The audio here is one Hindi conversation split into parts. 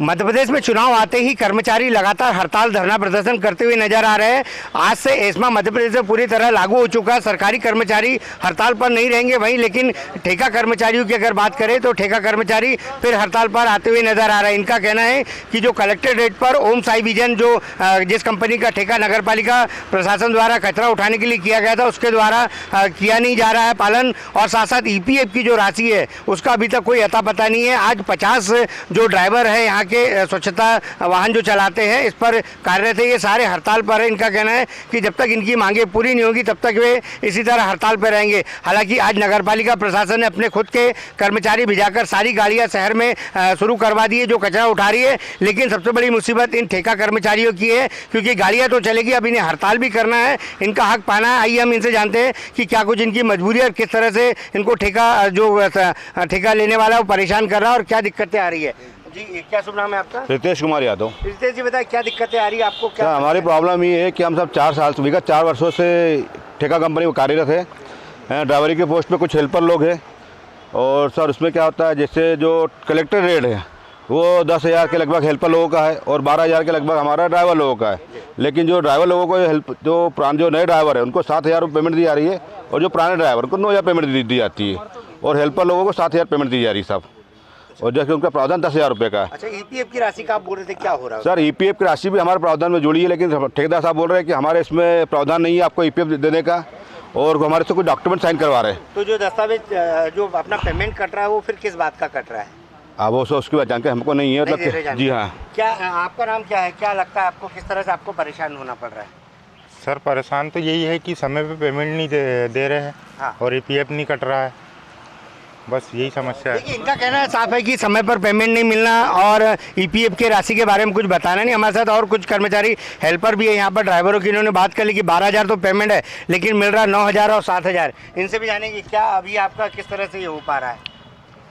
मध्य प्रदेश में चुनाव आते ही कर्मचारी लगातार हड़ताल धरना प्रदर्शन करते हुए नजर आ रहे हैं। आज से एस्मा मध्य प्रदेश में पूरी तरह लागू हो चुका है। सरकारी कर्मचारी हड़ताल पर नहीं रहेंगे वहीं, लेकिन ठेका कर्मचारियों की अगर बात करें तो ठेका कर्मचारी फिर हड़ताल पर आते हुए नजर आ रहे हैं। इनका कहना है कि जो कलेक्टर रेट पर ओम साई विजन जो जिस कंपनी का ठेका नगर पालिका प्रशासन द्वारा कचरा उठाने के लिए किया गया था उसके द्वारा किया नहीं जा रहा है पालन, और साथ साथ ईपीएफ की जो राशि है उसका अभी तक कोई अता पता नहीं है। आज 50 जो ड्राइवर है यहाँ के स्वच्छता वाहन जो चलाते हैं इस पर कार्यरत है, ये सारे हड़ताल पर है। इनका कहना है कि जब तक इनकी मांगे पूरी नहीं होगी तब तक वे इसी तरह हड़ताल पर रहेंगे। हालांकि आज नगरपालिका प्रशासन ने अपने खुद के कर्मचारी भिजाकर सारी गाड़ियां शहर में शुरू करवा दी है जो कचरा उठा रही है, लेकिन सबसे बड़ी मुसीबत इन ठेका कर्मचारियों की है क्योंकि गाड़ियाँ तो चलेगी, अब इन्हें हड़ताल भी करना है, इनका हक पाना है। आइए हम इनसे जानते हैं कि क्या कुछ इनकी मजबूरी है और किस तरह से इनको ठेका लेने वाला वो परेशान कर रहा है और क्या दिक्कतें आ रही है। जी, क्या शुभ नाम है आपका? रितेश कुमार यादव। रितेश जी, बताइए क्या दिक्कतें आ रही है आपको? क्या हमारी प्रॉब्लम ये है कि हम सब 4 वर्षों से ठेका कंपनी में कार्यरत है। ड्राइवरी के पोस्ट पे कुछ हेल्पर लोग हैं और सर उसमें क्या होता है, जैसे जो कलेक्टर रेट है वो 10,000 के लगभग हेल्पर लोगों का है और 12,000 के लगभग हमारा ड्राइवर लोगों का है। लेकिन जो ड्राइवर लोगों को जो नए ड्राइवर है उनको 7,000 रुपये पेमेंट दी जा रही है और जो पुराने ड्राइवर को 9,000 पेमेंट दी जाती है और हेल्पर लोगों को 7,000 पेमेंट दी जा रही है सब, और जैसे उनका प्रावधान 10,000 रुपये का है। अच्छा, ईपीएफ की राशि का आप बोल रहे थे, क्या हो रहा है? सर ईपीएफ की राशि भी हमारे प्रावधान में जुड़ी है, लेकिन ठेकेदार साहब बोल रहे हैं कि हमारे इसमें प्रावधान नहीं है आपको ईपीएफ देने का और हमारे से कोई डॉक्यूमेंट साइन करवा रहे हैं। तो जो दस्तावेज जो अपना पेमेंट कट रहा है वो फिर किस बात का कट रहा है? अब वो उसकी बात जानकारी हमको नहीं है, मतलब जी हाँ। क्या आपका नाम क्या है? क्या लगता है आपको, किस तरह से आपको परेशान होना पड़ रहा है? सर परेशान तो यही है कि समय पे पेमेंट नहीं दे रहे हैं। हाँ। और ईपीएफ नहीं कट रहा है, बस यही समस्या है। देखिए, इनका कहना है साफ है कि समय पर पेमेंट नहीं मिलना और ईपीएफ की राशि के बारे में कुछ बताना नहीं। हमारे साथ और कुछ कर्मचारी हेल्पर भी है यहाँ पर, ड्राइवरों की, इन्होंने बात कर ली कि 12,000 तो पेमेंट है लेकिन मिल रहा 9,000 और 7,000। इनसे भी जानेंगे क्या अभी आपका किस तरह से ये हो पा रहा है।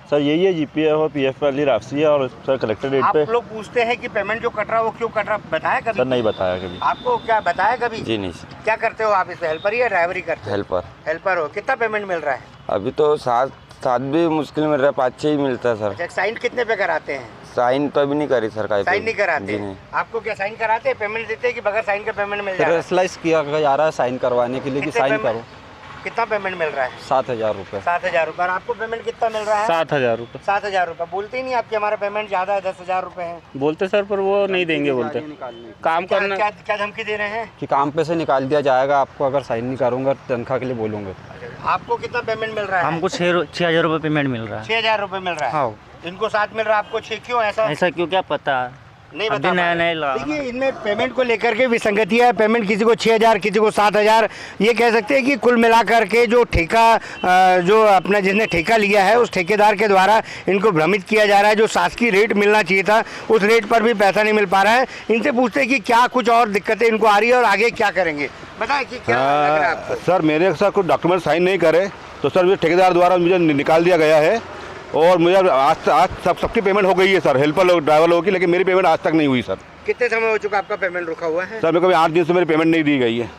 सर यही है, जीपीएफ और पीएफ वाली राशि है और सर कलेक्टर रेट पे। आप लोग पूछते हैं कि पेमेंट जो कट रहा है वो क्यों कट रहा, बताया कभी? सर नहीं बताया कभी। आपको क्या बताया कभी? जी नहीं सर। क्या करते हो आप इसमें, हेल्पर या ड्राइवरी करते हो? हेल्पर। हेल्पर हो, कितना पेमेंट मिल रहा है? अभी तो 7 भी मुश्किल मिल रहा है, 5-6 ही मिलता है सर। अच्छा, साइन कितने पे कराते हैं? साइन तो अभी नहीं करी सरकार। साइन नहीं कराते? नहीं। आपको क्या साइन कराते हैं, पेमेंट देते हैं कि बगैर साइन का पेमेंट मिल जाता है? रेसलाइज किया जा रहा है साइन करवाने के लिए कि साइन करो। कितना पेमेंट मिल रहा है? 7,000 रुपये। 7,000 रुपये। और आपको पेमेंट कितना मिल रहा है? 7,000 रुपये। 7,000 रुपये। बोलते ही नहीं आपके हमारा पेमेंट ज़्यादा है, 10,000 रुपये है बोलते सर, पर वो नहीं देंगे, बोलते काम करना। क्या धमकी दे रहे हैं कि काम पे से निकाल दिया जाएगा आपको अगर साइन नहीं करूँगा, तनख्वाह के लिए बोलूँगा। आपको कितना पेमेंट मिल रहा है? हमको 6,000 रुपये पेमेंट मिल रहा है। 6,000 रुपये मिल रहा है। हाँ। इनको 7 मिल रहा है, आपको 6 क्यों? ऐसा क्यों, क्या पता नहीं अभी बता। नया देखिए, इनमें पेमेंट को लेकर के विसंगतियाँ है। पेमेंट किसी को 6,000, किसी को 7,000। ये कह सकते हैं कि कुल मिलाकर के जो ठेका जो अपना जिसने ठेका लिया है उस ठेकेदार के द्वारा इनको भ्रमित किया जा रहा है। जो शासकीय रेट मिलना चाहिए था उस रेट पर भी पैसा नहीं मिल पा रहा है। इनसे पूछते हैं कि क्या कुछ और दिक्कतें इनको आ रही है और आगे क्या करेंगे, बताएं कि क्या लग रहा है आपको? सर मेरे साथ कुछ डॉक्यूमेंट साइन नहीं करे तो सर मुझे ठेकेदार द्वारा मुझे निकाल दिया गया है और मुझे आज सबकी पेमेंट हो गई है सर, हेल्पर लोग, ड्राइवर लोगों की, लेकिन मेरी पेमेंट आज तक नहीं हुई सर। कितने समय हो चुका आपका पेमेंट रुका हुआ है? सर मेरे को 8 दिन से मेरी पेमेंट नहीं दी गई है।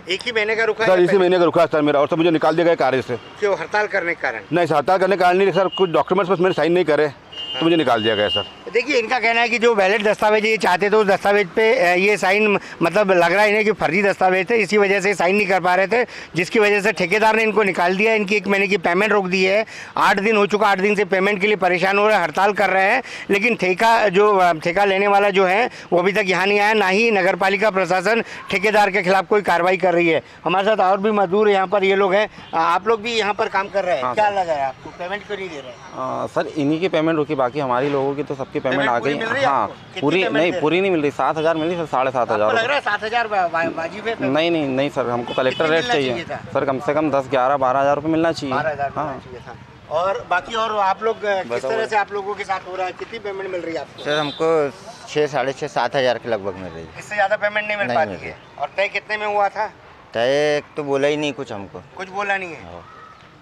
एक ही महीने का रुका है सर? इसी महीने का रुका है सर मेरा, और सर मुझे निकाल दिया गया कार्य से। क्यों, हड़ताल करने के कारण? नहीं सर, हड़ताल करने के कारण नहीं सर, कुछ डॉक्यूमेंट्स बस मैंने साइन नहीं करे तो मुझे निकाल दिया गया सर। देखिए, इनका कहना है कि जो वैलिड दस्तावेज ये चाहते थे उस दस्तावेज पे ये साइन, मतलब लग रहा है इन्हें कि फर्जी दस्तावेज थे, इसी वजह से साइन नहीं कर पा रहे थे, जिसकी वजह से ठेकेदार ने इनको निकाल दिया। इनकी 1 महीने की पेमेंट रोक दी है। 8 दिन हो चुका, 8 दिन से पेमेंट के लिए परेशान हो रहे हैं, हड़ताल कर रहे हैं, लेकिन ठेका लेने वाला जो है वो अभी तक यहाँ नहीं आया। ना ही नगर पालिका प्रशासन ठेकेदार के खिलाफ कोई कार्रवाई कर रही है। हमारे साथ और भी मजदूर यहाँ पर ये लोग हैं, आप लोग भी यहाँ पर काम कर रहे हैं। क्या लगा है आपको, पेमेंट क्यों नहीं दे रहे? सर इन्हीं की पेमेंट रुकी, बाकी हमारी लोगों की तो सबकी पेमेंट आ गई। हाँ, पूरी नहीं मिल रही। 7,000 मिल रही सर, 7,500 लग रहा है 7,000 वाजिब है? नहीं सर, हमको कलेक्टर रेट चाहिए सर, कम से कम 10, 11, 12,000 रुपये मिलना चाहिए। 12,000 चाहिए था। और बाकी और आप लोग किस तरह से आप लोगों के साथ हो रहा है, कितनी पेमेंट मिल रही है आपको? सर हमको 6, 6.5, 7,000 के लगभग मिल रही है। इससे ज़्यादा पेमेंट नहीं मिल पाती है। और तय कितने में हुआ था? तय तो बोला ही नहीं कुछ, हमको कुछ बोला नहीं है।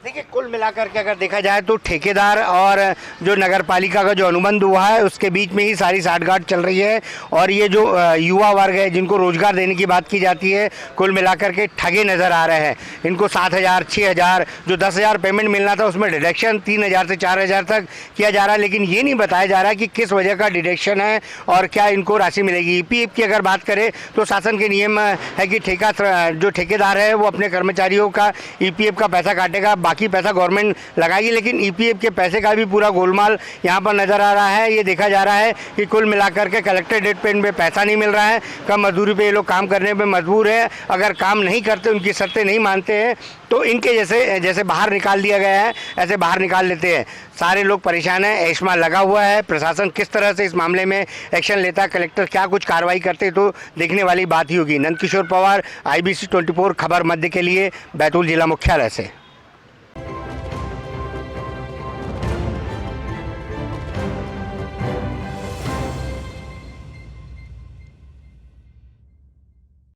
देखिए, कुल मिलाकर के अगर देखा जाए तो ठेकेदार और जो नगर पालिका का जो अनुबंध हुआ है उसके बीच में ही सारी साठगांठ चल रही है। और ये जो युवा वर्ग है जिनको रोजगार देने की बात की जाती है, कुल मिलाकर के ठगे नज़र आ रहे हैं। इनको 7,000 6,000 जो 10,000 पेमेंट मिलना था उसमें डिडक्शन 3,000 से 4,000 तक किया जा रहा है, लेकिन ये नहीं बताया जा रहा कि किस वजह का डिडक्शन है और क्या इनको राशि मिलेगी। ईपीएफ की अगर बात करें तो शासन के नियम है कि जो ठेकेदार है वो अपने कर्मचारियों का ईपीएफ का पैसा काटेगा, बाकी पैसा गवर्नमेंट लगाएगी, लेकिन ईपीएफ के पैसे का भी पूरा गोलमाल यहाँ पर नज़र आ रहा है। ये देखा जा रहा है कि कुल मिलाकर के कलेक्टर डेट पे इनमें पैसा नहीं मिल रहा है, कम मजदूरी पे ये लोग काम करने पे मजबूर है। अगर काम नहीं करते, उनकी शर्तें नहीं मानते हैं तो इनके जैसे बाहर निकाल दिया गया है ऐसे बाहर निकाल लेते हैं। सारे लोग परेशान हैं, एस्मा लगा हुआ है। प्रशासन किस तरह से इस मामले में एक्शन लेता है, कलेक्टर क्या कुछ कार्रवाई करते, तो देखने वाली बात ही होगी। नंदकिशोर पवार, IBC 24 खबर मध्य के लिए बैतूल जिला मुख्यालय से।